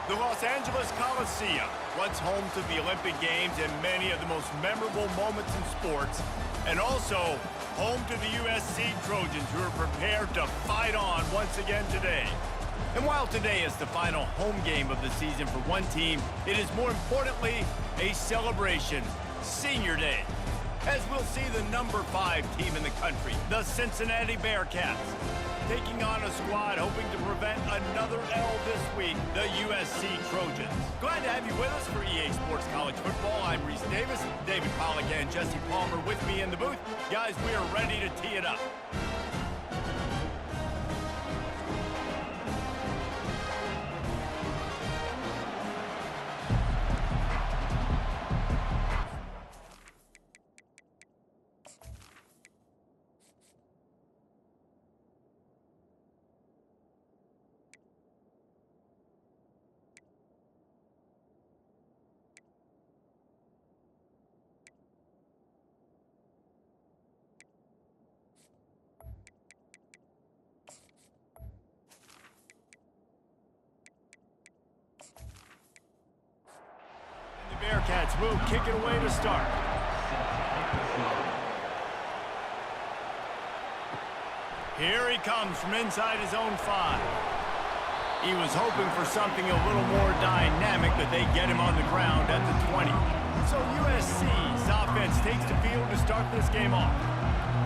The Los Angeles Coliseum, once home to the Olympic Games and many of the most memorable moments in sports, and also home to the USC Trojans, who are prepared to fight on once again today. And while today is the final home game of the season for one team, it is more importantly a celebration, Senior Day, as we'll see the number 5 team in the country, the Cincinnati Bearcats, taking on a squad hoping to prevent another L this week, the USC Trojans. Glad to have you with us for EA Sports College Football. I'm Reese Davis, David Pollack and Jesse Palmer with me in the booth. Guys, we are ready to tee it up. Bearcats will kick it away to start. Here he comes from inside his own 5. He was hoping for something a little more dynamic, but they get him on the ground at the 20. So USC's offense takes the field to start this game off.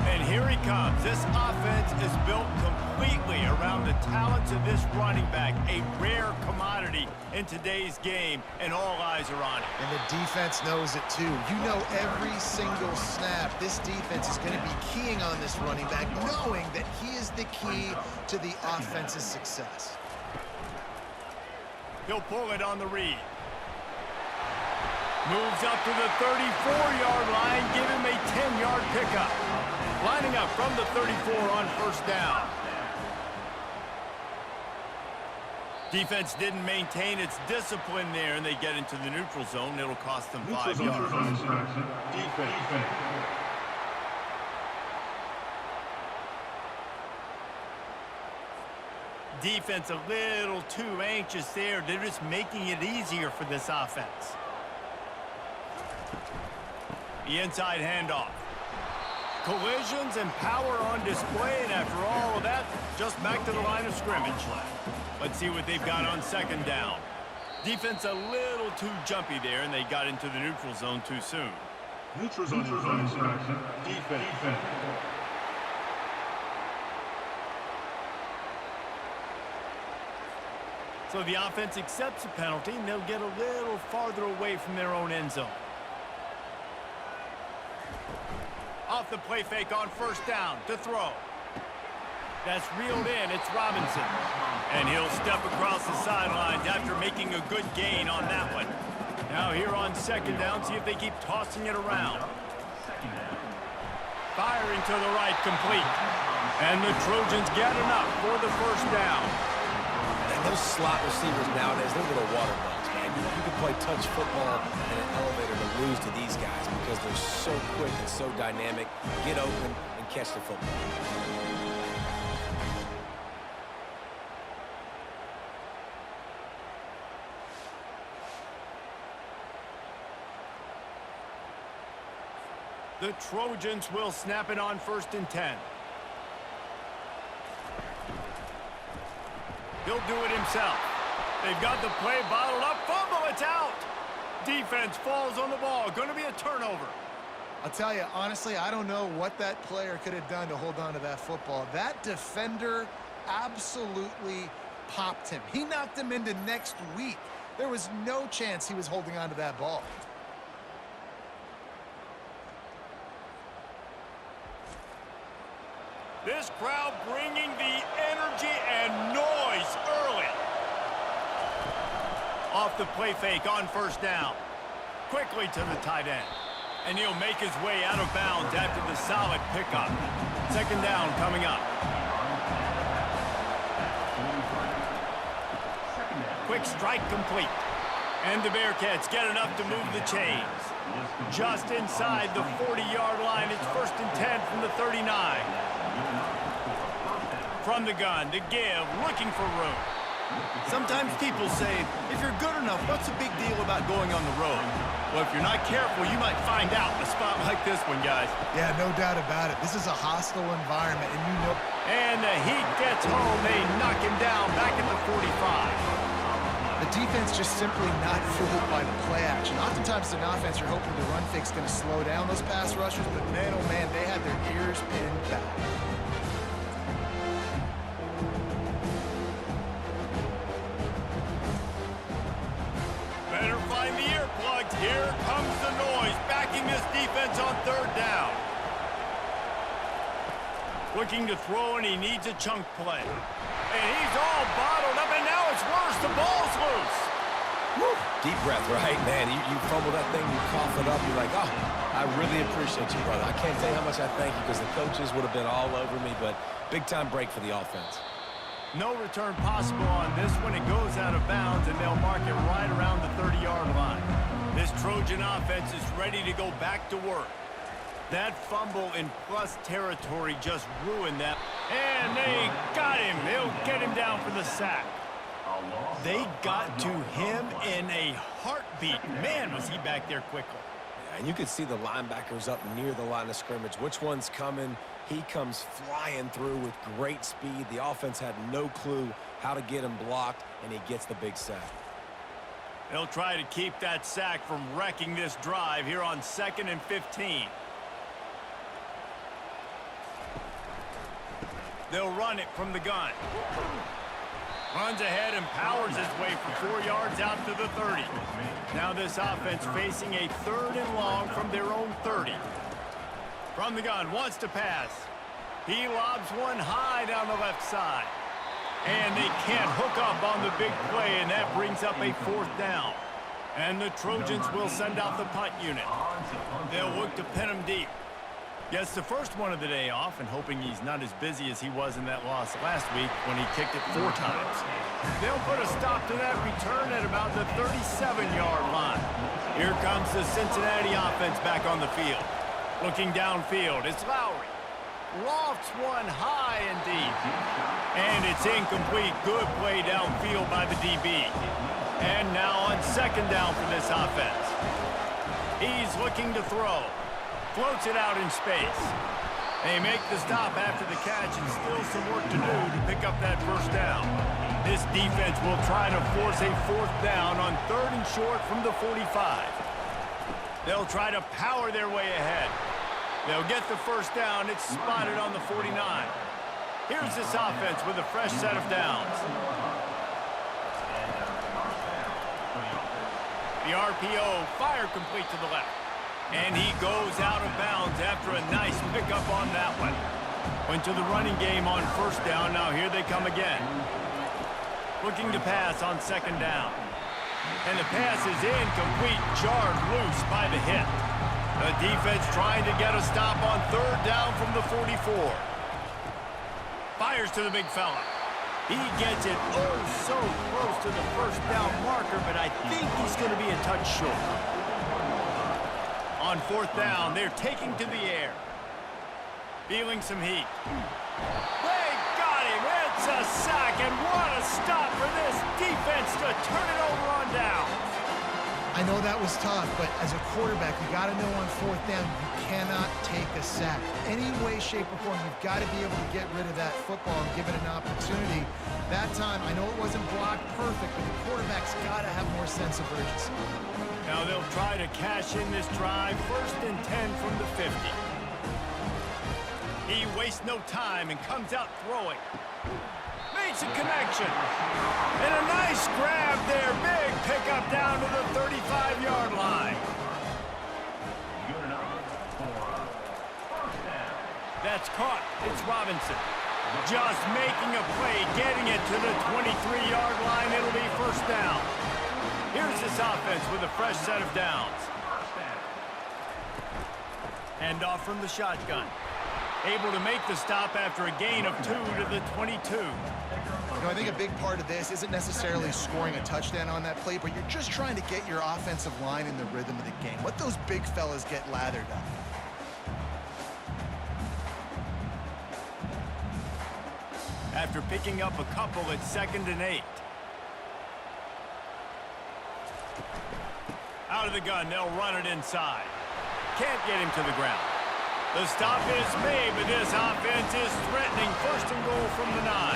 And here he comes. This offense is built completely around the talents of this running back, a rare commodity in today's game, and all eyes are on it. And the defense knows it too. You know every single snap, this defense is going to be keying on this running back, knowing that he is the key to the offense's success. He'll pull it on the read. Moves up to the 34-yard line, give him a 10-yard pickup. Lining up from the 34 on first down. Defense didn't maintain its discipline there, and they get into the neutral zone. It'll cost them 5 yards. Defense a little too anxious there. They're just making it easier for this offense. The inside handoff. Collisions and power on display, and after all of that, just back to the line of scrimmage. Let's see what they've got on second down. Defense a little too jumpy there, and they got into the neutral zone too soon. Neutral zone defense. So the offense accepts the penalty, and they'll get a little farther away from their own end zone. Off the play fake on first down to throw. That's reeled in. It's Robinson. And he'll step across the sidelines after making a good gain on that one. Now here on second down, see if they keep tossing it around. Firing to the right, complete. And the Trojans get enough for the first down. And those slot receivers nowadays, they're little water bugs, man. You can play touch football in an elevator to lose to these guys because they're so quick and so dynamic. Get open and catch the football. The Trojans will snap it on first and 10. He'll do it himself. They've got the play bottled up. Fumble, it's out. Defense falls on the ball. Going to be a turnover. I'll tell you, honestly, I don't know what that player could have done to hold on to that football. That defender absolutely popped him. He knocked him into next week. There was no chance he was holding on to that ball. This crowd bringing the energy and noise early. Off the play fake on first down. Quickly to the tight end. And he'll make his way out of bounds after the solid pickup. Second down coming up. Quick strike complete. And the Bearcats get enough to move the chains. Just inside the 40-yard line, it's first and 10 from the 39. From the gun, the give, looking for room. Sometimes people say, if you're good enough, what's the big deal about going on the road? Well, if you're not careful, you might find out in a spot like this one, guys. Yeah, no doubt about it. This is a hostile environment, and you know. And the Heat gets home. They knock him down back at the 45. The defense just simply not fooled by the play action. Oftentimes, an offense, you're hoping the run fake's going to slow down those pass rushers, but man, oh man, they had their ears pinned back. Better find the earplugs. Here comes the noise, backing this defense on third down. Looking to throw, and he needs a chunk play. And he's all bottled up, and now it's worse. The ball's loose. Woo. Deep breath, right? Man, you fumble that thing, you cough it up, you're like, oh, I really appreciate you, brother. I can't tell you how much I thank you because the coaches would have been all over me, but big-time break for the offense. No return possible on this one. It goes out of bounds, and they'll mark it right around the 30-yard line. This Trojan offense is ready to go back to work. That fumble in plus territory just ruined that. And they got him. They'll get him down for the sack. They got to him in a heartbeat. Man, was he back there quickly. Yeah, and you could see the linebackers up near the line of scrimmage. Which one's coming? He comes flying through with great speed. The offense had no clue how to get him blocked, and he gets the big sack. They'll try to keep that sack from wrecking this drive here on 2nd and 15. They'll run it from the gun. Runs ahead and powers his way for 4 yards out to the 30. Now this offense facing a 3rd and long from their own 30. From the gun, wants to pass. He lobs one high down the left side. And they can't hook up on the big play, and that brings up a 4th down. And the Trojans will send out the punt unit. They'll look to pin him deep. Gets the first one of the day off, and hoping he's not as busy as he was in that loss last week when he kicked it 4 times. They'll put a stop to that return at about the 37-yard line. Here comes the Cincinnati offense back on the field. Looking downfield, it's Lowry. Lofts one high and deep. And it's incomplete. Good play downfield by the DB. And now on 2nd down for this offense. He's looking to throw. Floats it out in space. They make the stop after the catch, and still some work to do to pick up that 1st down. This defense will try to force a 4th down on 3rd and short from the 45. They'll try to power their way ahead. They'll get the 1st down. It's spotted on the 49. Here's this offense with a fresh set of downs. The RPO, fire complete to the left. And he goes out of bounds after a nice pickup on that one. Went to the running game on 1st down. Now here they come again. Looking to pass on 2nd down. And the pass is incomplete, jarred loose by the hit. The defense trying to get a stop on 3rd down from the 44. Fires to the big fella. He gets it oh so close to the 1st down marker, but I think he's going to be a touch short. On 4th down, they're taking to the air. Feeling some heat. They got him. It's a sack, and what a stop for this defense to turn it over on downs. I know that was tough, but as a quarterback, you got to know on 4th down, you cannot take a sack. Any way, shape, or form, you've got to be able to get rid of that football and give it an opportunity. That time, I know it wasn't blocked perfect, but the quarterback's got to have more sense of urgency. Now they'll try to cash in this drive. 1st and 10 from the 50. He wastes no time and comes out throwing. Makes a connection. And a nice grab there. Big pickup down to the 35-yard line. That's caught. It's Robinson. Just making a play, getting it to the 23-yard line. It'll be 1st down. Here's this offense with a fresh set of downs. Hand off from the shotgun. Able to make the stop after a gain of 2 to the 22. You know, I think a big part of this isn't necessarily scoring a touchdown on that play, but you're just trying to get your offensive line in the rhythm of the game. Let those big fellas get lathered up. After picking up a couple at 2nd and 8. Out of the gun, they'll run it inside. Can't get him to the ground. The stop is made, but this offense is threatening. First and goal from the 9.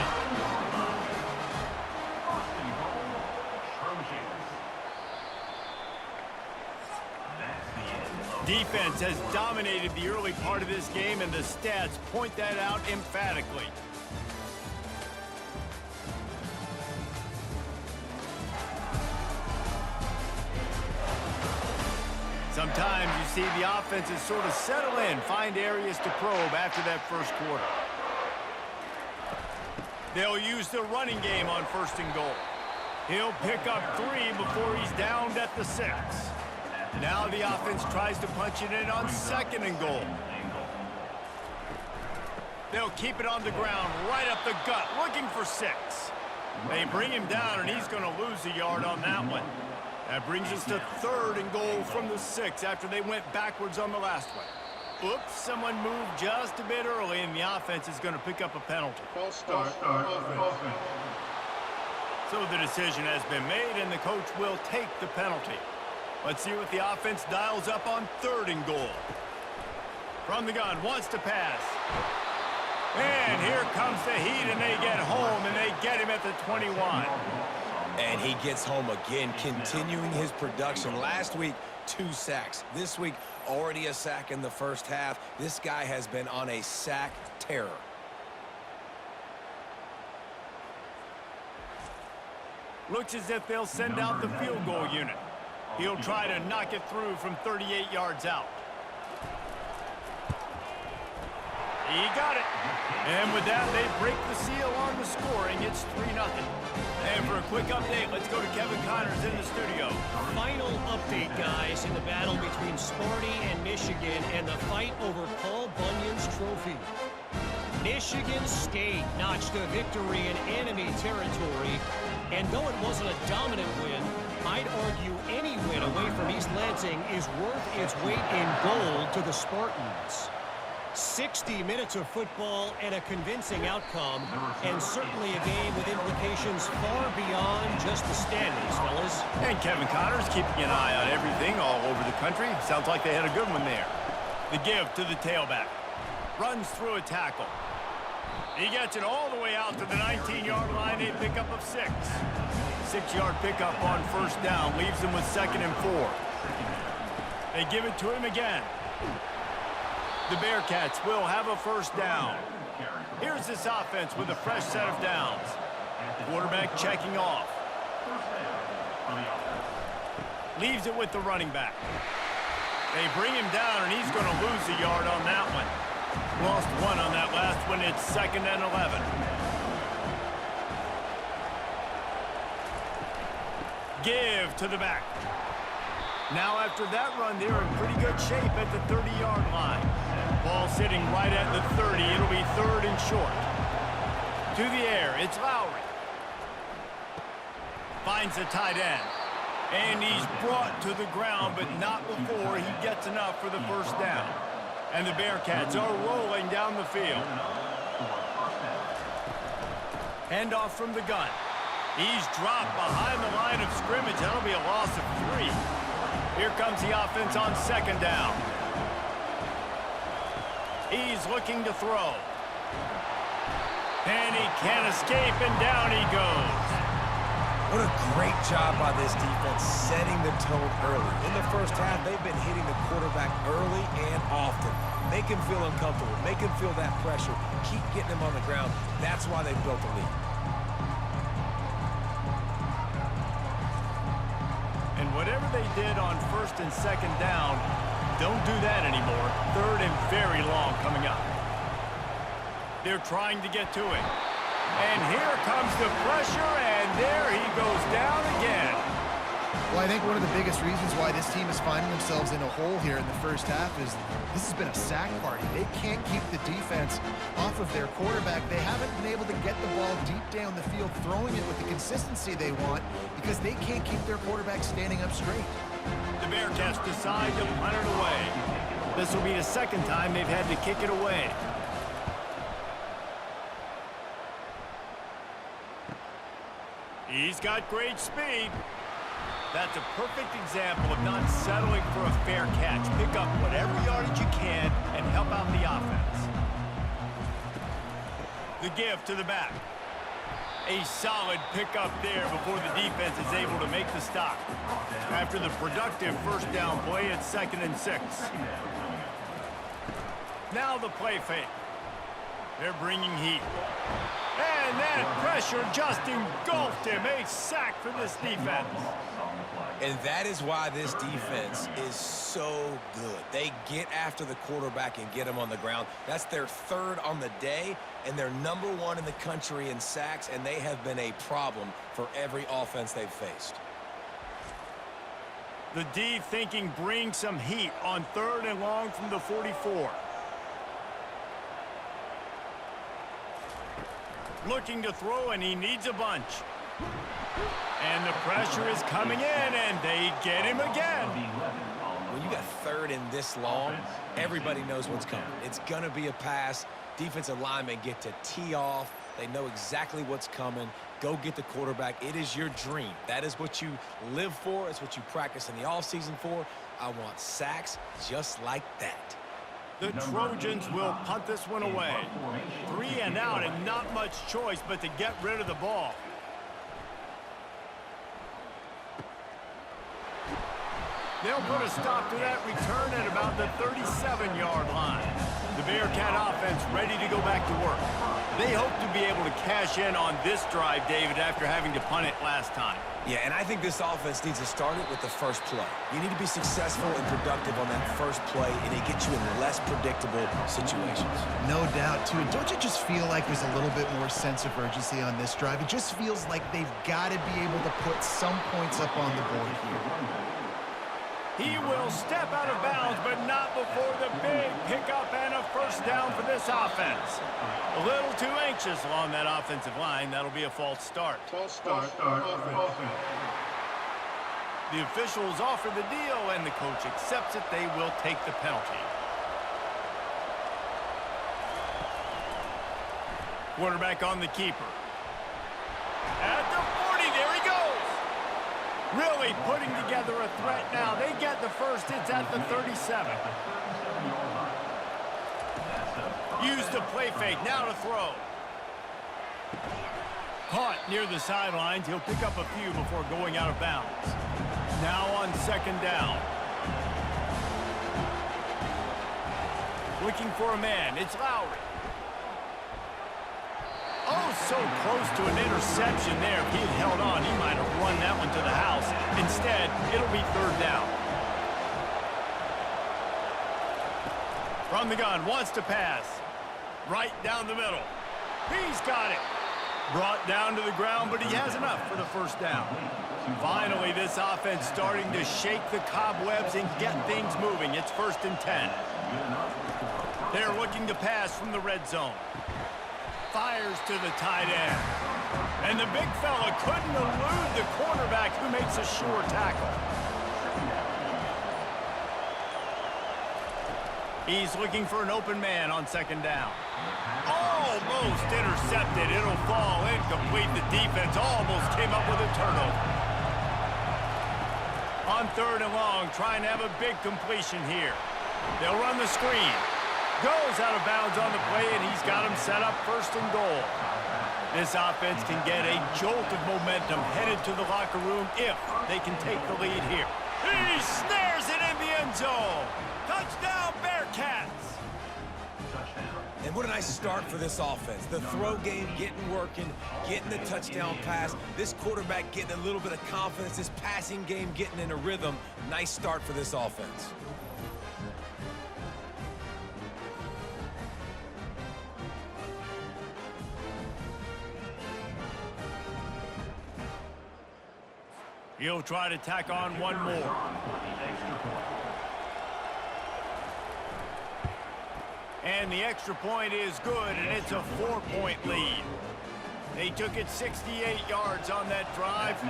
Defense has dominated the early part of this game, and the stats point that out emphatically. Sometimes you see the offenses sort of settle in, find areas to probe after that first quarter. They'll use the running game on first and goal. He'll pick up 3 before he's downed at the 6. Now the offense tries to punch it in on second and goal. They'll keep it on the ground, right up the gut, looking for 6. They bring him down, and he's going to lose a yard on that one. That brings us to third and goal from the 6 after they went backwards on the last one. Oops, someone moved just a bit early, and the offense is going to pick up a penalty. False start. Offense. So the decision has been made, and the coach will take the penalty. Let's see what the offense dials up on third and goal. From the gun, wants to pass. And here comes the heat, and they get home, and they get him at the 21. And he gets home again, continuing his production. Last week, 2 sacks. This week, already a sack in the first half. This guy has been on a sack terror. Looks as if they'll send out the field goal unit. He'll try to knock it through from 38 yards out. He got it. And with that, they break the seal on the scoring. It's 3-0. And for a quick update, let's go to Kevin Connors in the studio. Final update, guys, in the battle between Sparty and Michigan and the fight over Paul Bunyan's trophy. Michigan State notched a victory in enemy territory, and though it wasn't a dominant win, I'd argue any win away from East Lansing is worth its weight in gold to the Spartans. 60 minutes of football and a convincing outcome, and certainly a game with implications far beyond just the standings, fellas. And Kevin Connors keeping an eye on everything all over the country. Sounds like they had a good one there. The give to the tailback. Runs through a tackle. He gets it all the way out to the 19-yard line, a pickup of 6. 6-yard pickup on first down, leaves him with 2nd and 4. They give it to him again. The Bearcats will have a first down. Here's this offense with a fresh set of downs. Quarterback checking off. Leaves it with the running back. They bring him down, and he's going to lose a yard on that one. Lost 1 on that last one. It's 2nd and 11. Give to the back. Now after that run, they're in pretty good shape at the 30-yard line. Ball sitting right at the 30. It'll be 3rd and short. To the air, it's Lowry. Finds the tight end. And he's brought to the ground, but not before he gets enough for the first down. And the Bearcats are rolling down the field. Handoff from the gun. He's dropped behind the line of scrimmage. That'll be a loss of 3. Here comes the offense on 2nd down. He's looking to throw. And he can't escape, and down he goes. What a great job by this defense setting the tone early. In the first half, they've been hitting the quarterback early and often. Make him feel uncomfortable. Make him feel that pressure. Keep getting him on the ground. That's why they built the lead. And whatever they did on 1st and 2nd down, don't do that anymore. 3rd and very long coming up. They're trying to get to it. And here comes the pressure, and there he goes down again. Well, I think one of the biggest reasons why this team is finding themselves in a hole here in the first half is this has been a sack party. They can't keep the defense off of their quarterback. They haven't been able to get the ball deep down the field, throwing it with the consistency they want because they can't keep their quarterback standing up straight. The Bearcats decide to punt it away. This will be the 2nd time they've had to kick it away. He's got great speed. That's a perfect example of not settling for a fair catch. Pick up whatever yardage you can and help out the offense. The give to the back. A solid pickup there before the defense is able to make the stop. After the productive first down play, it's 2nd and 6. Now the play fake. They're bringing heat. And that pressure just engulfed him. A sack for this defense. And that is why this defense is so good. They get after the quarterback and get him on the ground. That's their 3rd on the day, and they're number 1 in the country in sacks, and they have been a problem for every offense they've faced. The D thinking bring some heat on 3rd and long from the 44. Looking to throw, and he needs a bunch. And the pressure is coming in, and they get him again. When you got 3rd and this long, everybody knows what's coming. It's going to be a pass. Defensive linemen get to tee off. They know exactly what's coming. Go get the quarterback. It is your dream. That is what you live for. It's what you practice in the offseason for. I want sacks just like that. The Trojans will punt this one away. 3 and out, and not much choice but to get rid of the ball. They'll put a stop to that return at about the 37-yard line. The Bearcat offense ready to go back to work. They hope to be able to cash in on this drive, David, after having to punt it last time. Yeah, and I think this offense needs to start it with the first play. You need to be successful and productive on that first play, and it gets you in less predictable situations. No doubt, too. Don't you just feel like there's a little bit more sense of urgency on this drive? It just feels like they've got to be able to put some points up on the board here. He will step out of bounds, but not before the big pickup and a first down for this offense. A little too anxious along that offensive line. That'll be a false start. False start. Offense. The officials offer the deal, and the coach accepts it. They will take the penalty. Quarterback on the keeper. At the 40, there he goes. Really putting together a threat now. They get the first. It's at the 37. Use the play fake. Now to throw. Caught near the sidelines. He'll pick up a few before going out of bounds. Now on 2nd down. Looking for a man. It's Lowry. Oh, so close to an interception there. If he had held on, he might have run that one to the house. Instead, it'll be 3rd down. From the gun, wants to pass. Right down the middle. He's got it. Brought down to the ground, but he has enough for the first down. Finally, this offense starting to shake the cobwebs and get things moving. It's 1st and 10. They're looking to pass from the red zone. Fires to the tight end. And the big fella couldn't elude the cornerback, who makes a sure tackle. He's looking for an open man on 2nd down. Almost intercepted. It'll fall incomplete. The defense almost came up with a turnover. On 3rd and long, trying to have a big completion here. They'll run the screen. Goes out of bounds on the play, and he's got him set up 1st and goal. This offense can get a jolt of momentum headed to the locker room if they can take the lead here. He snares it in the end zone. Touchdown, Bearcats! And what a nice start for this offense. The throw game getting working, getting the touchdown pass. This quarterback getting a little bit of confidence. This passing game getting in a rhythm. Nice start for this offense. He'll try to tack on one more. And the extra point is good, and it's a 4-point lead. They took it 68 yards on that drive,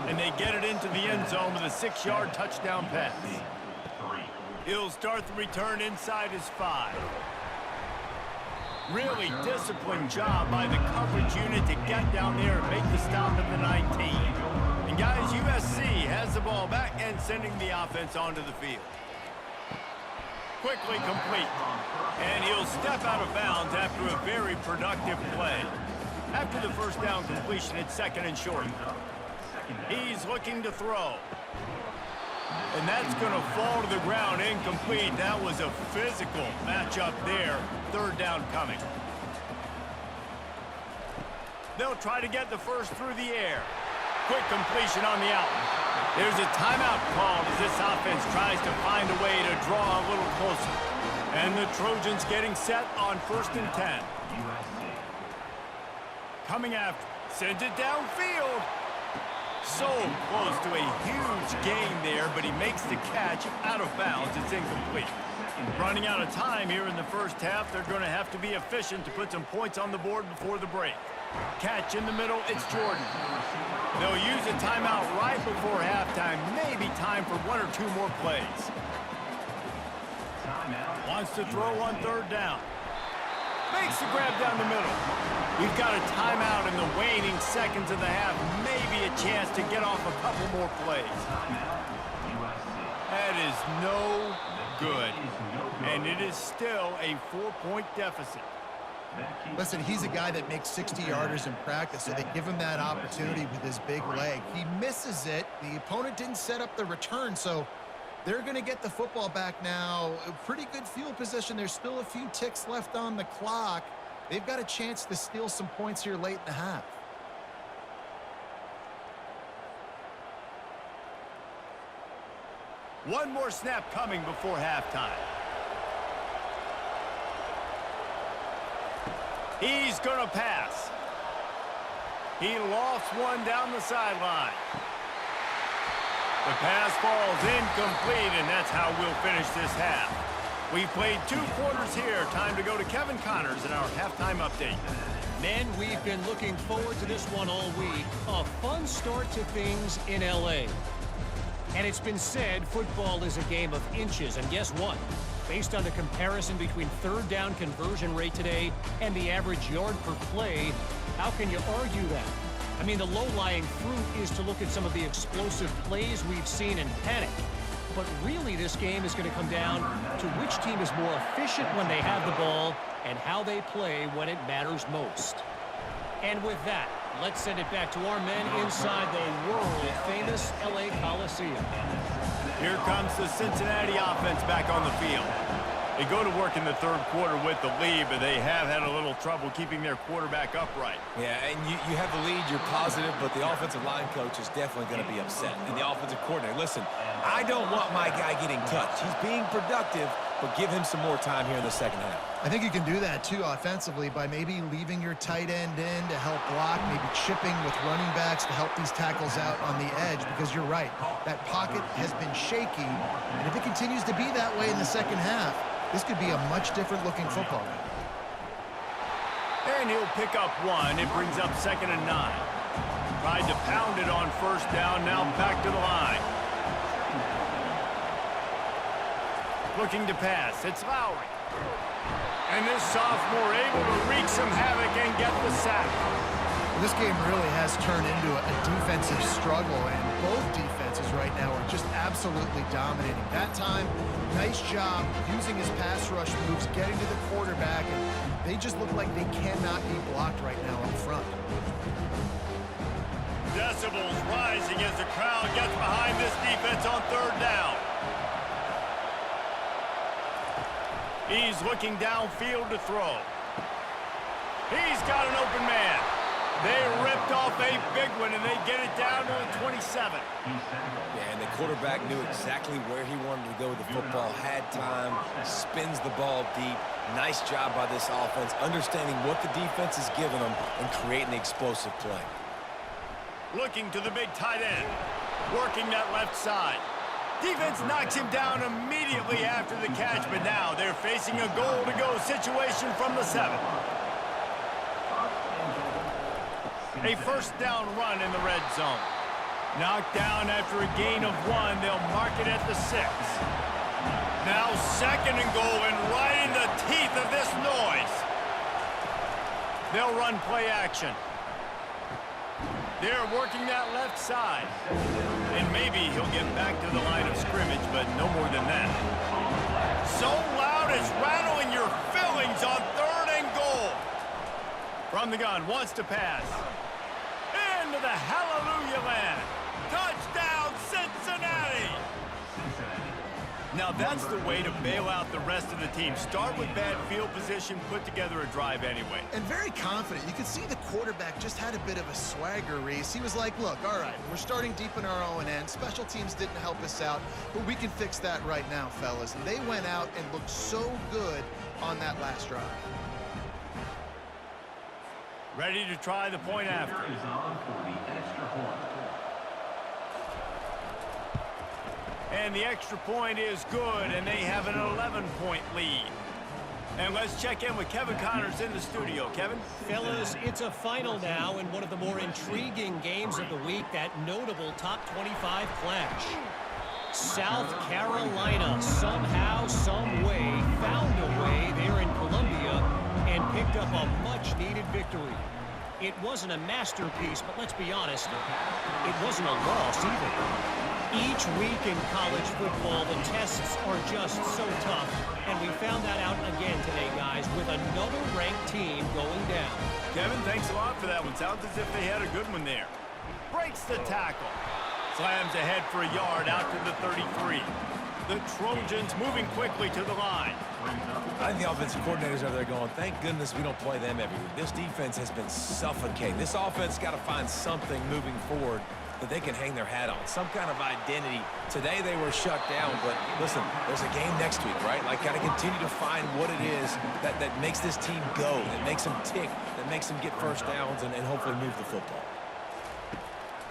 and they get it into the end zone with a 6-yard touchdown pass. He'll start the return inside his 5. Really disciplined job by the coverage unit to get down there and make the stop at the 19. And And guys, USC has the ball back and sending the offense onto the field. Quickly complete. And he'll step out of bounds after a very productive play. After the first down completion, it's 2nd and short. He's looking to throw. And that's going to fall to the ground incomplete. That was a physical matchup there. 3rd down coming. They'll try to get the first through the air. Quick completion on the out. There's a timeout called as this offense tries to find a way to draw a little closer. And the Trojans getting set on 1st and 10. Coming after. Sends it downfield. So close to a huge gain there, but he makes the catch out of bounds. It's incomplete. Running out of time here in the first half. They're going to have to be efficient to put some points on the board before the break. Catch in the middle, it's Jordan. They'll use a timeout right before halftime. Maybe time for 1 or 2 more plays. Wants to throw on 3rd down. Makes the grab down the middle. We've got a timeout in the waning seconds of the half. Maybe a chance to get off a couple more plays. That is no good. And it is still a 4-point deficit. Listen, he's a guy that makes 60-yarders in practice, so they give him that opportunity with his big leg. He misses it. The opponent didn't set up the return, so they're going to get the football back now. A pretty good field position. There's still a few ticks left on the clock. They've got a chance to steal some points here late in the half. One more snap coming before halftime. He's going to pass. He lofts one down the sideline. The pass falls incomplete, and that's how we'll finish this half. We've played 2 quarters here. Time to go to Kevin Connors in our halftime update. Men, we've been looking forward to this one all week. A fun start to things in L.A. And it's been said football is a game of inches. And guess what? Based on the comparison between 3rd down conversion rate today and the average yard per play, how can you argue that? I mean, the low-lying fruit is to look at some of the explosive plays we've seen and panic. But really, this game is going to come down to which team is more efficient when they have the ball and how they play when it matters most. And with that, let's send it back to our men inside the world-famous L.A. Coliseum. Here comes the Cincinnati offense back on the field. They go to work in the 3rd quarter with the lead, but they have had a little trouble keeping their quarterback upright. Yeah, and you have the lead, you're positive, but the offensive line coach is definitely going to be upset. And the offensive coordinator, listen, I don't want my guy getting touched. He's being productive, but give him some more time here in the 2nd half. I think you can do that, too, offensively, by maybe leaving your tight end in to help block, maybe chipping with running backs to help these tackles out on the edge, because you're right. That pocket has been shaky, and if it continues to be that way in the 2nd half, this could be a much different-looking football game. And he'll pick up 1. It brings up 2nd and 9. Tried to pound it on 1st down, now back to the line. Looking to pass. It's Lowry. And this sophomore able to wreak some havoc and get the sack. This game really has turned into a defensive struggle, and both defenses right now are just absolutely dominating. That time, nice job using his pass rush moves, getting to the quarterback, and they just look like they cannot be blocked right now up front. Decibels rising as the crowd gets behind this defense on 3rd down. He's looking downfield to throw. He's got an open man. They ripped off a big one, and they get it down to the 27. Yeah, and the quarterback knew exactly where he wanted to go with the football, had time, spins the ball deep. Nice job by this offense, understanding what the defense is giving them and creating the explosive play. Looking to the big tight end, working that left side. Defense knocks him down immediately after the catch, but now they're facing a goal-to-go situation from the 7. A 1st down run in the red zone. Knocked down after a gain of 1. They'll mark it at the 6. Now 2nd and goal, and right in the teeth of this noise. They'll run play action. They're working that left side. And maybe he'll get back to the line of scrimmage, but no more than that. So loud it's rattling your fillings on 3rd and goal. From the gun, wants to pass. Into the hallelujah land. Touchdown, Cincinnati! Now that's the way to bail out the rest of the team. Start with bad field position, put together a drive anyway. And very confident. You could see the quarterback just had a bit of a swagger, Reese. He was like, look, all right, we're starting deep in our own end. Special teams didn't help us out, but we can fix that right now, fellas. And they went out and looked so good on that last drive. Ready to try the point after. And the extra point is good, and they have an 11-point lead. And let's check in with Kevin Connors in the studio. Kevin? Fellas, it's a final now in one of the more intriguing games of the week, that notable top 25 clash. South Carolina somehow, some way, found a way there in Columbia and picked up a much-needed victory. It wasn't a masterpiece, but let's be honest, it wasn't a loss either. Each week in college football, the tests are just so tough, and we found that out again today, guys, with another ranked team going down. Kevin, thanks a lot for that one. Sounds as if they had a good one there. Breaks the tackle. Slams ahead for a yard out to the 33. The Trojans moving quickly to the line. I think the offensive coordinators over there going, thank goodness we don't play them every week. This defense has been suffocating. This offense got to find something moving forward that they can hang their hat on, some kind of identity. Today they were shut down, but listen, there's a game next week, right? Like, got to continue to find what it is that makes this team go, that makes them tick, that makes them get first downs and hopefully move the football.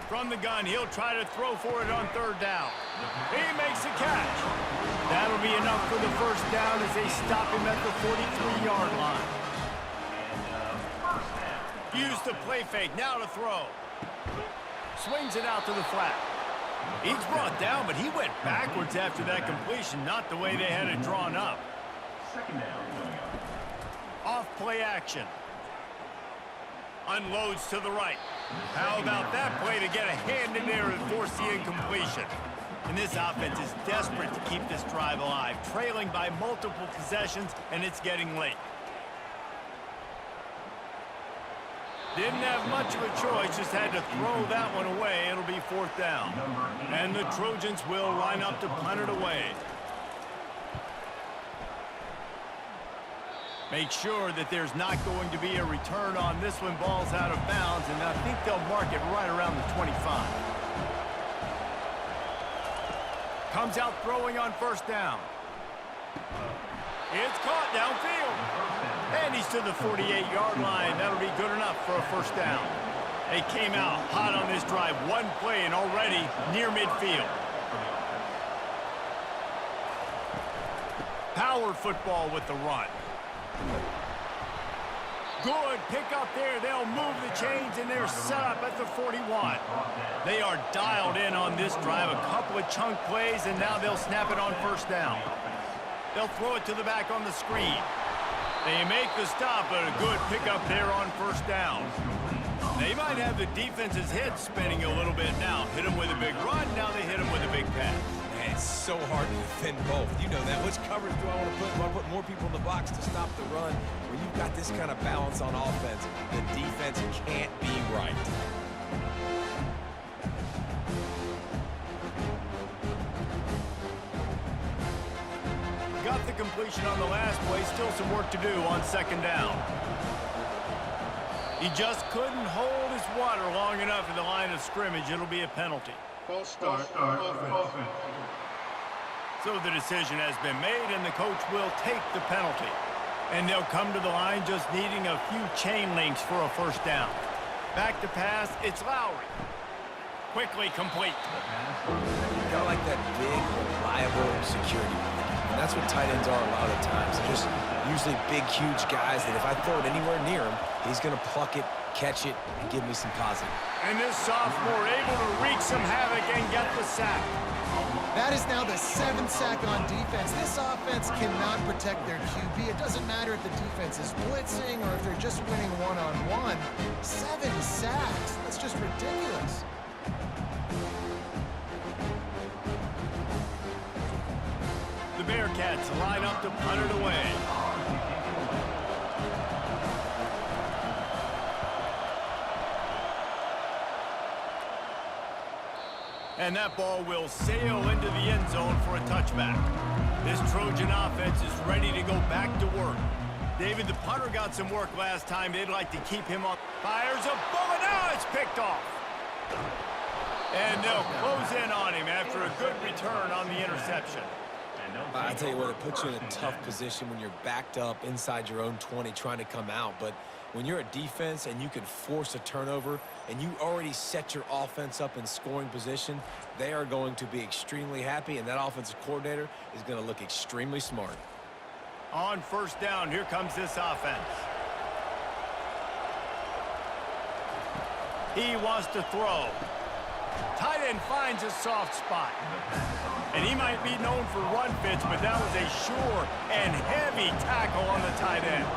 From the gun, he'll try to throw for it on 3rd down. He makes a catch. That'll be enough for the first down as they stop him at the 43-yard line. Use the play fake, now to throw. Swings it out to the flat. He's brought down, but he went backwards after that completion, not the way they had it drawn up. Off play action. Unloads to the right. How about that play to get a hand in there and force the incompletion? And this offense is desperate to keep this drive alive, trailing by multiple possessions, and it's getting late. Didn't have much of a choice, just had to throw that one away. It'll be 4th down. And the Trojans will line up to punt it away. Make sure that there's not going to be a return on this one. Ball's out of bounds, and I think they'll mark it right around the 25. Comes out throwing on 1st down. It's caught downfield. And he's to the 48-yard line. That'll be good enough for a 1st down. They came out hot on this drive. One play and already near midfield. Power football with the run. Good pick up there. They'll move the chains, and they're set up at the 41. They are dialed in on this drive. A couple of chunk plays, and now they'll snap it on 1st down. They'll throw it to the back on the screen. They make the stop, but a good pickup there on 1st down. They might have the defense's head spinning a little bit now. Hit them with a big run, now they hit them with a big pass. Man, it's so hard to defend both. You know that. Which coverage do I want to put? Do I put more people in the box to stop the run? When you've got this kind of balance on offense, the defense can't be right. Got the completion on the last play. Still some work to do on 2nd down. He just couldn't hold his water long enough in the line of scrimmage. It'll be a penalty. False start. Offense. So the decision has been made, and the coach will take the penalty. And they'll come to the line just needing a few chain links for a 1st down. Back to pass, it's Lowry. Quickly complete. Got like that big, reliable security blanket. And that's what tight ends are a lot of times. They're just usually big, huge guys that if I throw it anywhere near him, he's going to pluck it catch it and give me some positive. And this sophomore able to wreak some havoc and get the sack. That is now the 7th sack on defense. This offense cannot protect their QB. It doesn't matter if the defense is blitzing or if they're just winning one-on-one. 7 sacks. That's just ridiculous. The Bearcats line up to punt it away. And that ball will sail into the end zone for a touchback. This Trojan offense is ready to go back to work. David, the punter got some work last time. They'd like to keep him up. Fires a bullet. Now it's picked off. And they'll close in on him after a good return on the interception. I tell you what, it puts you in a tough position when you're backed up inside your own 20 trying to come out. But when you're a defense and you can force a turnover and you already set your offense up in scoring position, they are going to be extremely happy, and that offensive coordinator is going to look extremely smart. On first down, here comes this offense. He wants to throw. Tight end finds a soft spot. And he might be known for run fits, but that was a sure and heavy tackle on the tight end.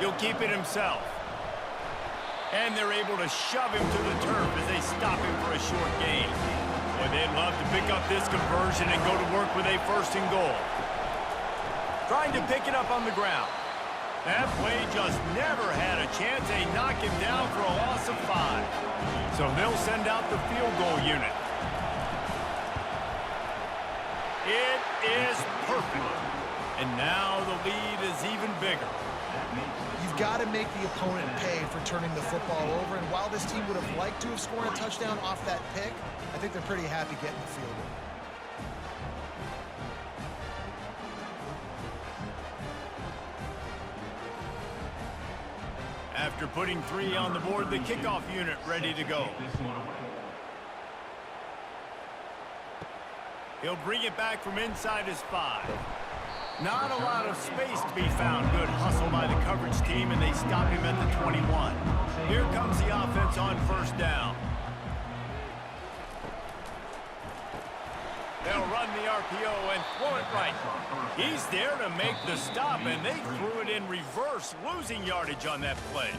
He'll keep it himself. And they're able to shove him to the turf as they stop him for a short gain. Boy, they'd love to pick up this conversion and go to work with a 1st and goal. Trying to pick it up on the ground. That play just never had a chance. They knock him down for a loss of 5. So they'll send out the field goal unit. It is perfect. And now the lead is even bigger. You've got to make the opponent pay for turning the football over. And while this team would have liked to have scored a touchdown off that pick, I think they're pretty happy getting the field goal. After putting 3 on the board, the kickoff unit ready to go. He'll bring it back from inside his 5. Not a lot of space to be found. Good hustle by the coverage team, and they stop him at the 21. Here comes the offense on first down. They'll run the RPO and throw it right. He's there to make the stop, and they threw it in reverse, losing yardage on that play.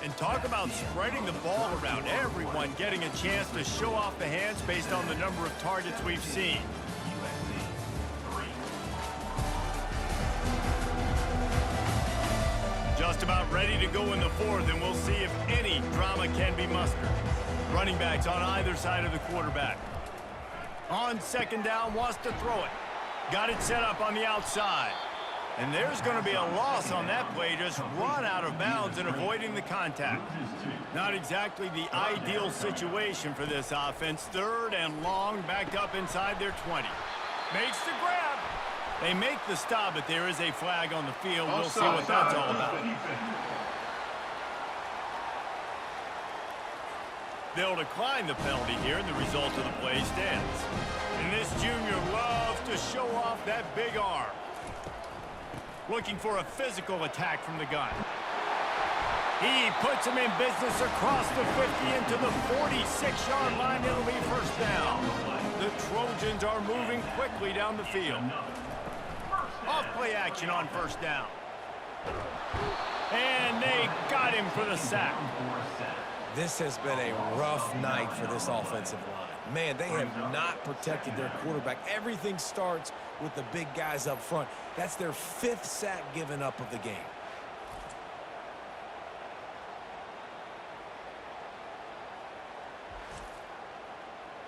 And talk about spreading the ball around. Everyone getting a chance to show off the hands based on the number of targets we've seen. Just about ready to go in the 4th, and we'll see if any drama can be mustered. Running backs on either side of the quarterback. On second down, wants to throw it. Got it set up on the outside. And there's going to be a loss on that play, just run out of bounds and avoiding the contact. Not exactly the ideal situation for this offense. 3rd and long, backed up inside their 20. Makes the grab. They make the stop, but there is a flag on the field. We'll see what that's all about. They'll decline the penalty here, and the result of the play stands. And this junior loves to show off that big arm. Looking for a physical attack from the gun. He puts him in business across the 50 into the 46-yard line. It'll be first down. The Trojans are moving quickly down the field. Off-play action on first down. And they got him for the sack. This has been a rough night for this offensive line. Man, they have not protected their quarterback. Everything starts with the big guys up front. That's their 5th sack given up of the game.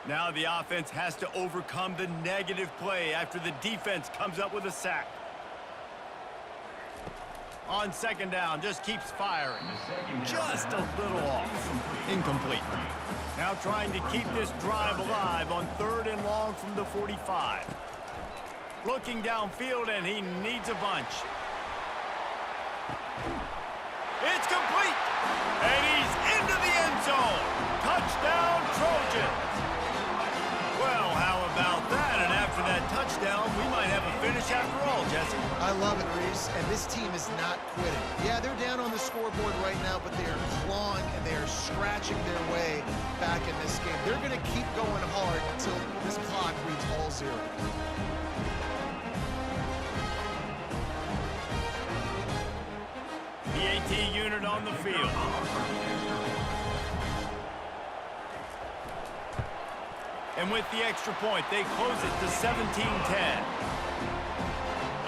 Now the offense has to overcome the negative play after the defense comes up with a sack. On second down, just keeps firing. Just a little off. Incomplete. Now trying to keep this drive alive on 3rd and long from the 45. Looking downfield, and he needs a bunch. It's complete. And he's into the end zone. Touchdown, Trojans. Well, how about that? And after that touchdown, we might have a finish after all, Jesse. I I love it, Reese, and this team is not quitting. Yeah, they're down on the scoreboard right now, but they are clawing and they are scratching their way back in this game. They're going to keep going hard until this clock reads all zero. The AT unit on the field. And with the extra point, they close it to 17-10.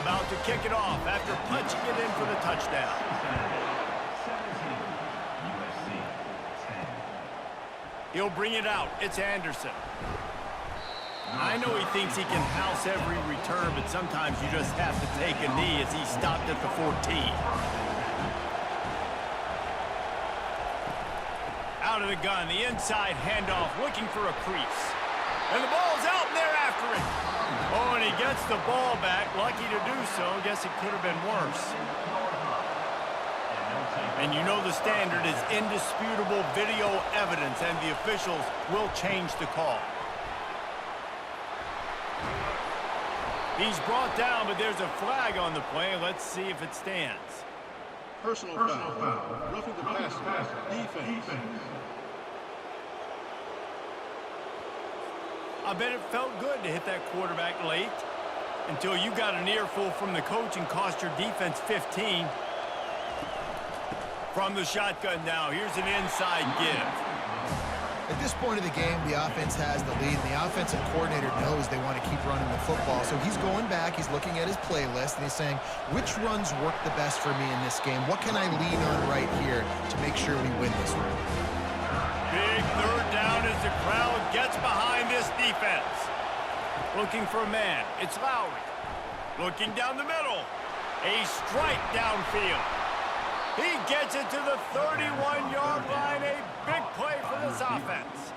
About to kick it off after punching it in for the touchdown. He'll bring it out. It's Anderson. I know he thinks he can house every return, but sometimes you just have to take a knee as he stopped at the 14. Out of the gun, the inside handoff, looking for a crease. And the ball's out, and they're after it. Oh, and he gets the ball back. Lucky to do so. Guess it could have been worse. And you know the standard is indisputable video evidence, and the officials will change the call. He's brought down, but there's a flag on the play. Let's see if it stands. Personal foul. Roughing the passer. Defense. I bet it felt good to hit that quarterback late until you got an earful from the coach and cost your defense 15. From the shotgun now, here's an inside give. At this point of the game, the offense has the lead, and the offensive coordinator knows they want to keep running the football. So he's going back, he's looking at his playlist, and he's saying, which runs work the best for me in this game? What can I lean on right here to make sure we win this one? Big third down as the crowd gets behind this defense. Looking for a man. It's Lowry. Looking down the middle. A strike downfield. He gets it to the 31-yard line. A big play for this offense.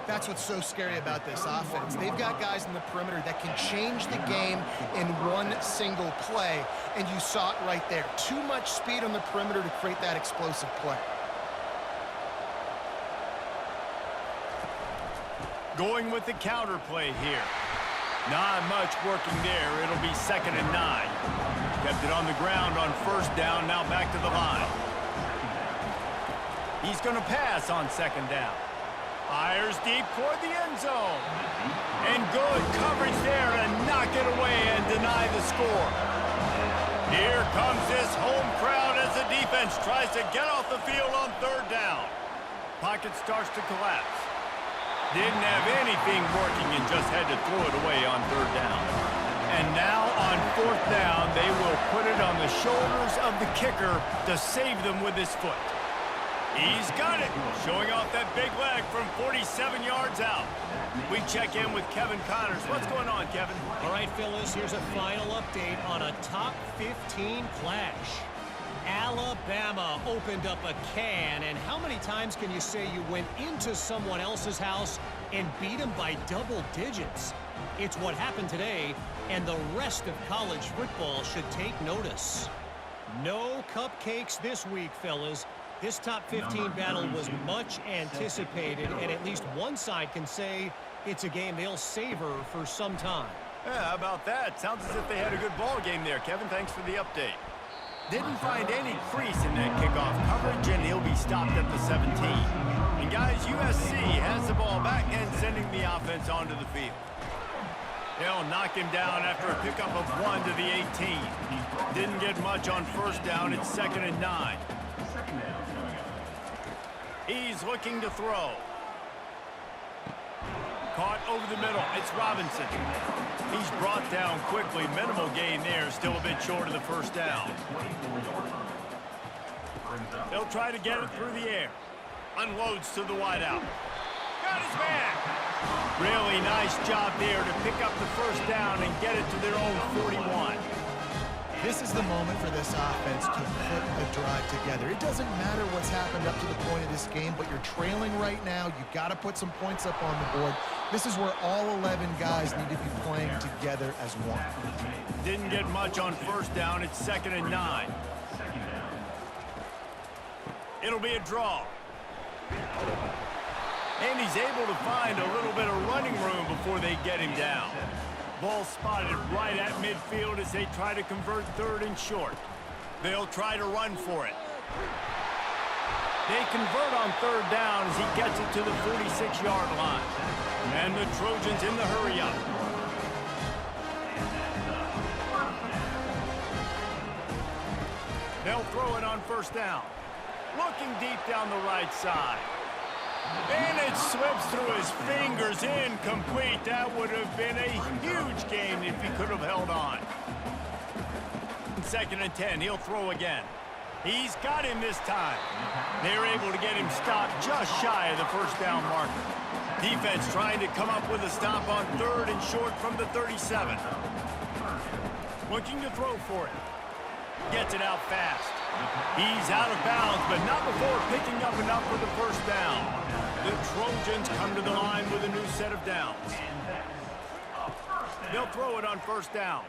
That's what's so scary about this offense. They've got guys in the perimeter that can change the game in one single play, and you saw it right there. Too much speed on the perimeter to create that explosive play. Going with the counter play here. Not much working there. It'll be 2nd and 9. Kept it on the ground on first down. Now back to the line. He's going to pass on 2nd down. Fires deep toward the end zone. And good coverage there and knock it away and deny the score. Here comes this home crowd as the defense tries to get off the field on 3rd down. Pocket starts to collapse. Didn't have anything working and just had to throw it away on 3rd down. And now on 4th down, they will put it on the shoulders of the kicker to save them with his foot. He's got it, showing off that big leg from 47 yards out. We check in with Kevin Connors. What's going on, Kevin? All right, fellas, here's a final update on a top 15 clash. Alabama opened up a can, and how many times can you say you went into someone else's house and beat them by double digits? It's what happened today, and the rest of college football should take notice. No cupcakes this week, fellas. This top 15 battle was much anticipated, and at least one side can say it's a game they'll savor for some time. Yeah, how about that? Sounds as if they had a good ball game there, Kevin. Thanks for the update. Didn't find any crease in that kickoff coverage, and he'll be stopped at the 17. And guys, USC has the ball back and sending the offense onto the field. They'll knock him down after a pickup of 1 to the 18. Didn't get much on 1st down. It's 2nd and 9. He's looking to throw. Caught over the middle. It's Robinson. He's brought down quickly. Minimal gain there. Still a bit short of the 1st down. They'll try to get it through the air. Unloads to the wideout. Got his man. Really nice job there to pick up the 1st down and get it to their own 41. This is the moment for this offense to put a drive together. It doesn't matter what's happened up to the point of this game, but you're trailing right now. You've got to put some points up on the board. This is where all 11 guys need to be playing together as one. Didn't get much on 1st down. It's 2nd and 9. It'll be a draw. And he's able to find a little bit of running room before they get him down. Ball spotted right at midfield as they try to convert third and short. They'll try to run for it. They convert on third down as he gets it to the 46-yard line. And the Trojans in the hurry up. They'll throw it on first down. Looking deep down the right side. And it slips through his fingers, incomplete. That would have been a huge gain if he could have held on. 2nd and 10, he'll throw again. He's got him this time. They're able to get him stopped just shy of the first down marker. Defense trying to come up with a stop on third and short from the 37. Looking to throw for it. Gets it out fast. He's out of bounds, but not before picking up enough for the first down. The Trojans come to the line with a new set of downs. They'll throw it on first down.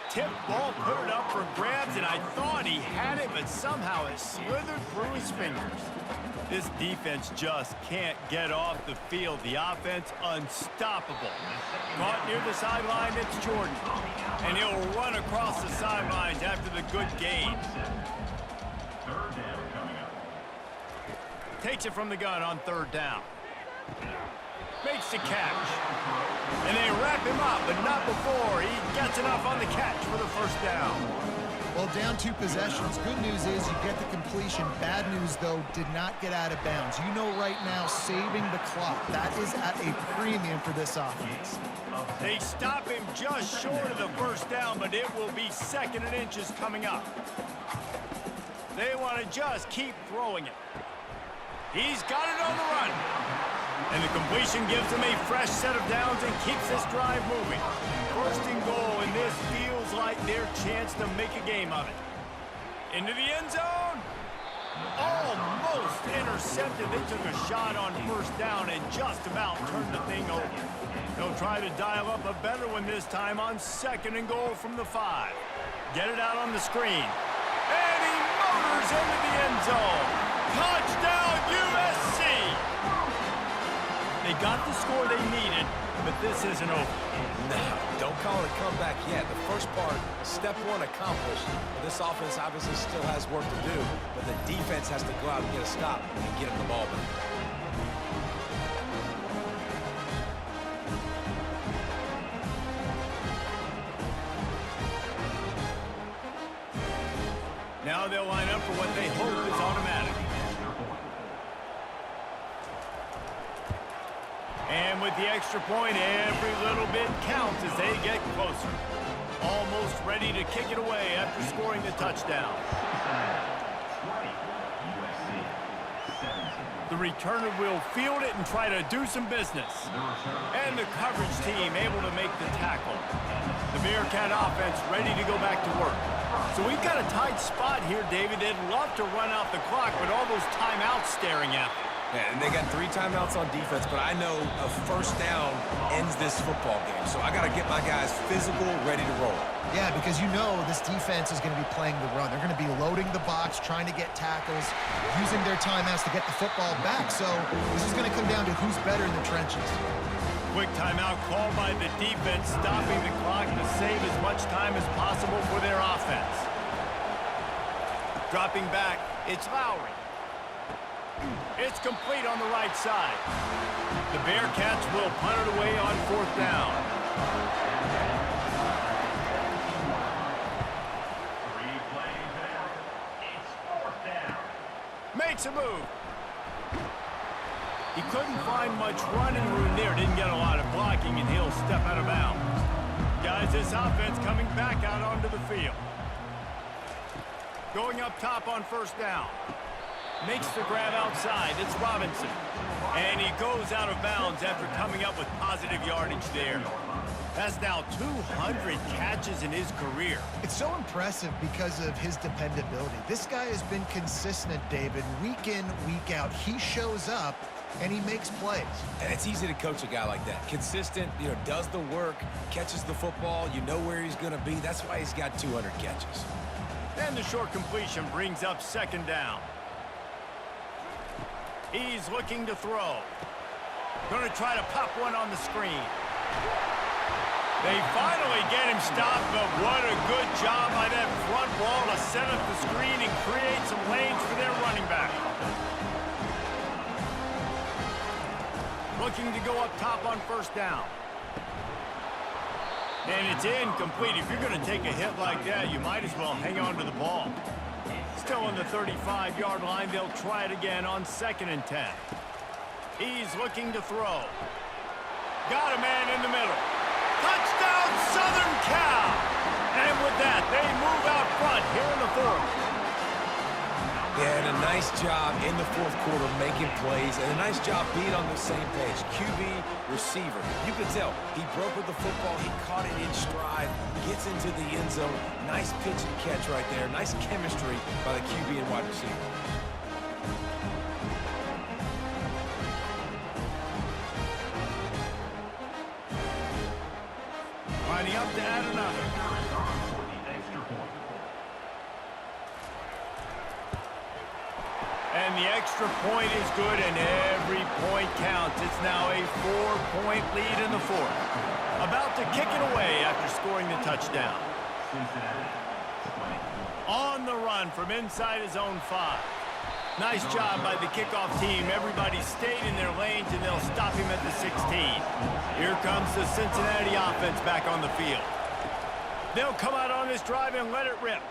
Tip ball, put it up for grabs, and I thought he had it, but somehow it slithered through his fingers. This defense just can't get off the field. The offense unstoppable. Caught near the sideline, it's Jordan. And he'll run across the sidelines after the good gain. Takes it from the gun on third down. Makes the catch. And they wrap him up, but not before he gets enough on the catch for the first down. Well, down 2 possessions. Good news is you get the completion. Bad news, though, did not get out of bounds. You know right now, saving the clock. That is at a premium for this offense. They stop him just short of the first down, but it will be 2nd and inches coming up. They want to just keep throwing it. He's got it on the run. And the completion gives them a fresh set of downs and keeps this drive moving. 1st and goal, and this feels like their chance to make a game of it. Into the end zone. Almost intercepted. They took a shot on first down and just about turned the thing over. They'll try to dial up a better one this time on 2nd and goal from the 5. Get it out on the screen. And he motors into the end zone. Touchdown, USC! They got the score they needed, but this isn't over. No, don't call it a comeback yet. The first part, step 1 accomplished. But this offense obviously still has work to do, but the defense has to go out and get a stop and get him the ball back. Now they'll line up for what they hope is automatic. And with the extra point, every little bit counts as they get closer. Almost ready to kick it away after scoring the touchdown. The returner will field it and try to do some business. And the coverage team able to make the tackle. The Bearcat offense ready to go back to work. So we've got a tight spot here, David. They'd love to run out the clock, but all those timeouts staring at them. Yeah, and they got 3 timeouts on defense, but I know a first down ends this football game. So I got to get my guys physical, ready to roll. Yeah, because you know this defense is going to be playing the run. They're going to be loading the box, trying to get tackles, using their timeouts to get the football back. So this is going to come down to who's better in the trenches. Quick timeout called by the defense, stopping the clock to save as much time as possible for their offense. Dropping back, it's Lowry. It's complete on the right side. The Bearcats will punt it away on 4th down. Makes a move. He couldn't find much running room there. Didn't get a lot of blocking, and he'll step out of bounds. Guys, this offense coming back out onto the field. Going up top on first down. Makes the grab outside. It's Robinson. And he goes out of bounds after coming up with positive yardage there. That's now 200 catches in his career. It's so impressive because of his dependability. This guy has been consistent, David, week in, week out. He shows up, and he makes plays. And it's easy to coach a guy like that. Consistent, does the work, catches the football, you know where he's going to be. That's why he's got 200 catches. And the short completion brings up 2nd down. He's looking to throw. Going to try to pop one on the screen. They finally get him stopped, but what a good job by that front wall to set up the screen and create some lanes for their running back. Looking to go up top on first down. And it's incomplete. If you're going to take a hit like that, you might as well hang on to the ball. Still on the 35-yard line. They'll try it again on 2nd and 10. He's looking to throw. Got a man in the middle. Touchdown, Southern Cal! And with that, they move out front here in the 4th. Yeah, and a nice job in the 4th quarter making plays, and a nice job being on the same page. QB, receiver. You could tell he broke with the football. He caught it in stride, gets into the end zone. Nice pitch and catch right there. Nice chemistry by the QB and wide receiver. Lining up to add another. And the extra point is good, and every point counts. It's now a 4-point lead in the 4th. About to kick it away after scoring the touchdown. On the run from inside his own 5. Nice job by the kickoff team. Everybody stayed in their lanes, and they'll stop him at the 16. Here comes the Cincinnati offense back on the field. They'll come out on this drive and let it rip.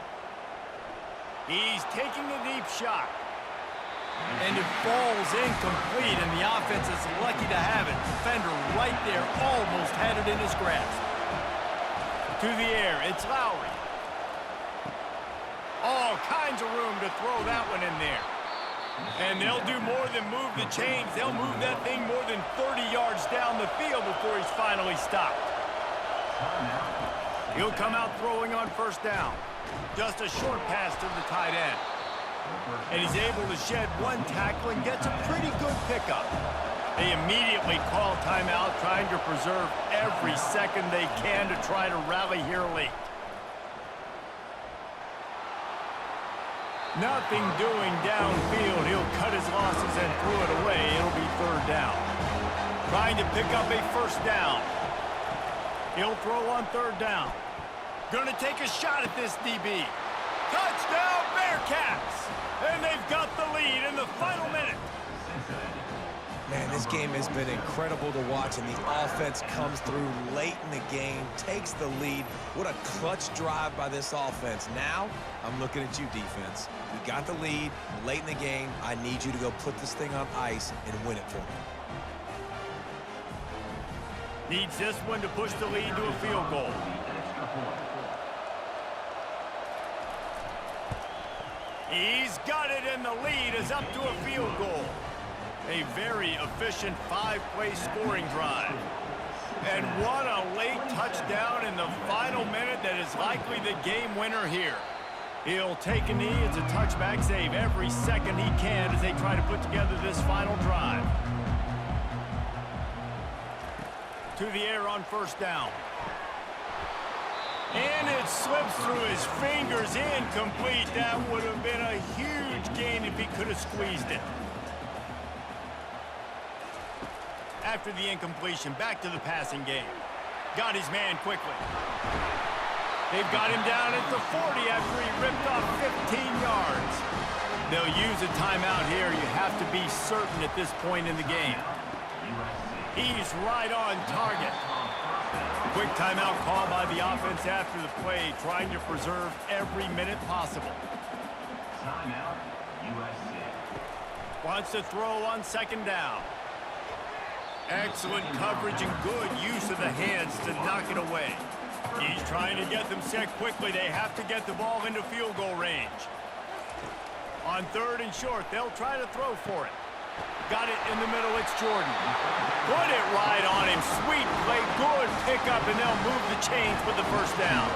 He's taking a deep shot. And it falls incomplete, and the offense is lucky to have it. Defender right there almost had it in his grasp. To the air, it's Lowry. All kinds of room to throw that one in there. And they'll do more than move the chains. They'll move that thing more than 30 yards down the field before he's finally stopped. He'll come out throwing on first down. Just a short pass to the tight end. And he's able to shed one tackle and gets a pretty good pickup. They immediately call timeout, trying to preserve every second they can to try to rally here late. Nothing doing downfield. He'll cut his losses and throw it away. It'll be 3rd down. Trying to pick up a first down. He'll throw on 3rd down. Gonna take a shot at this DB. Touchdown, Bearcats! And they've got the lead in the final minute. Man, this game has been incredible to watch, and the offense comes through late in the game, takes the lead. What a clutch drive by this offense. Now, I'm looking at you, defense. We got the lead late in the game. I need you to go put this thing on ice and win it for me. Needs this one to push the lead to a field goal. He's got it, and the lead is up to a field goal. A very efficient 5-play scoring drive. And what a late touchdown in the final minute that is likely the game winner here. He'll take a knee. It's a touchback save every second he can as they try to put together this final drive. To the air on first down. And it slips through his fingers, incomplete. That would have been a huge gain if he could have squeezed it. After the incompletion, back to the passing game. Got his man quickly. They've got him down at the 40 after he ripped off 15 yards. They'll use a timeout here. You have to be certain at this point in the game. He's right on target. Quick timeout call by the offense after the play, trying to preserve every minute possible. Timeout, USC. Wants to throw on 2nd down. Excellent coverage and good use of the hands to knock it away. He's trying to get them set quickly. They have to get the ball into field goal range. On 3rd and short, they'll try to throw for it. Got it in the middle, it's Jordan. Put it right on him. Sweet play, good pickup, and they'll move the chains with the first down.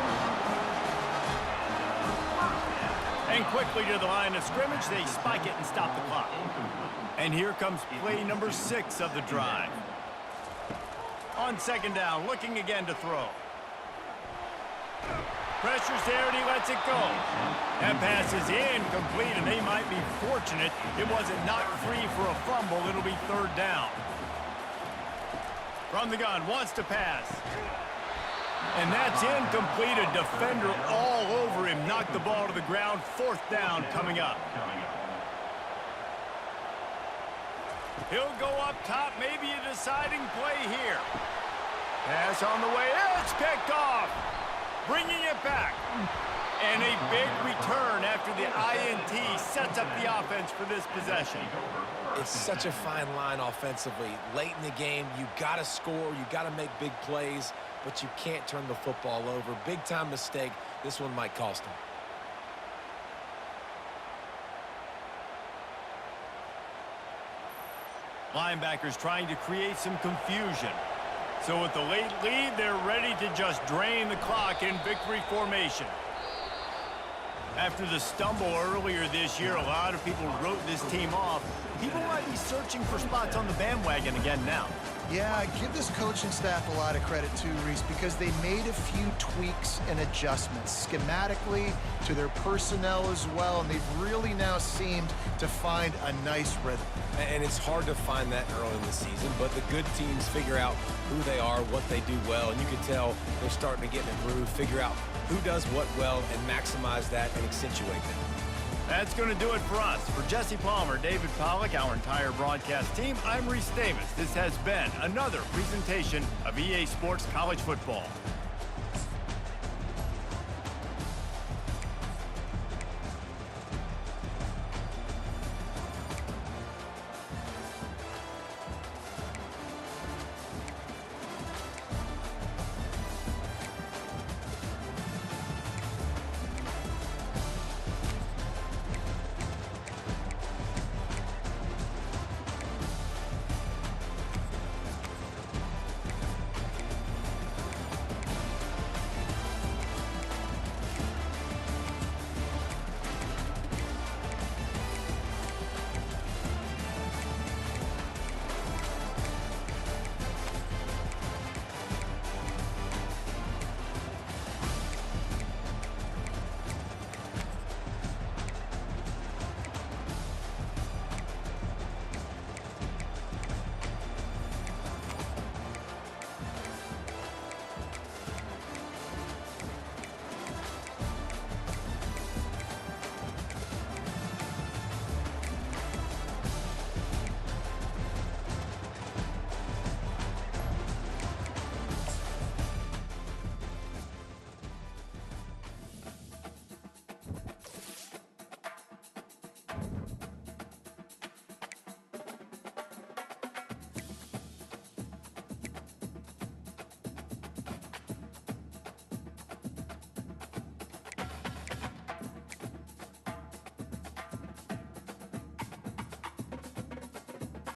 And quickly to the line of scrimmage, they spike it and stop the clock. And here comes play number 6 of the drive. On 2nd down, looking again to throw. Pressure's there, and he lets it go. That pass is incomplete, and they might be fortunate it wasn't knocked free for a fumble. It'll be 3rd down. From the gun, wants to pass. And that's incomplete. A defender all over him. Knocked the ball to the ground. 4th down coming up. He'll go up top. Maybe a deciding play here. Pass on the way. It's picked off. Bringing it back. And a big return after the INT sets up the offense for this possession. It's such a fine line offensively. Late in the game, you got to score, you got to make big plays, but you can't turn the football over. Big-time mistake. This one might cost him. Linebackers trying to create some confusion. So with the late lead, they're ready to just drain the clock in victory formation. After the stumble earlier this year, a lot of people wrote this team off. People might be searching for spots on the bandwagon again now. Yeah, give this coaching staff a lot of credit too, Reese, because they made a few tweaks and adjustments schematically to their personnel as well, and they've really now seemed to find a nice rhythm. And it's hard to find that early in the season, but the good teams figure out who they are, what they do well, and you can tell they're starting to get in a groove, figure out who does what well, and maximize that and accentuate that. That's going to do it for us. For Jesse Palmer, David Pollack, our entire broadcast team, I'm Reese Davis. This has been another presentation of EA Sports College Football.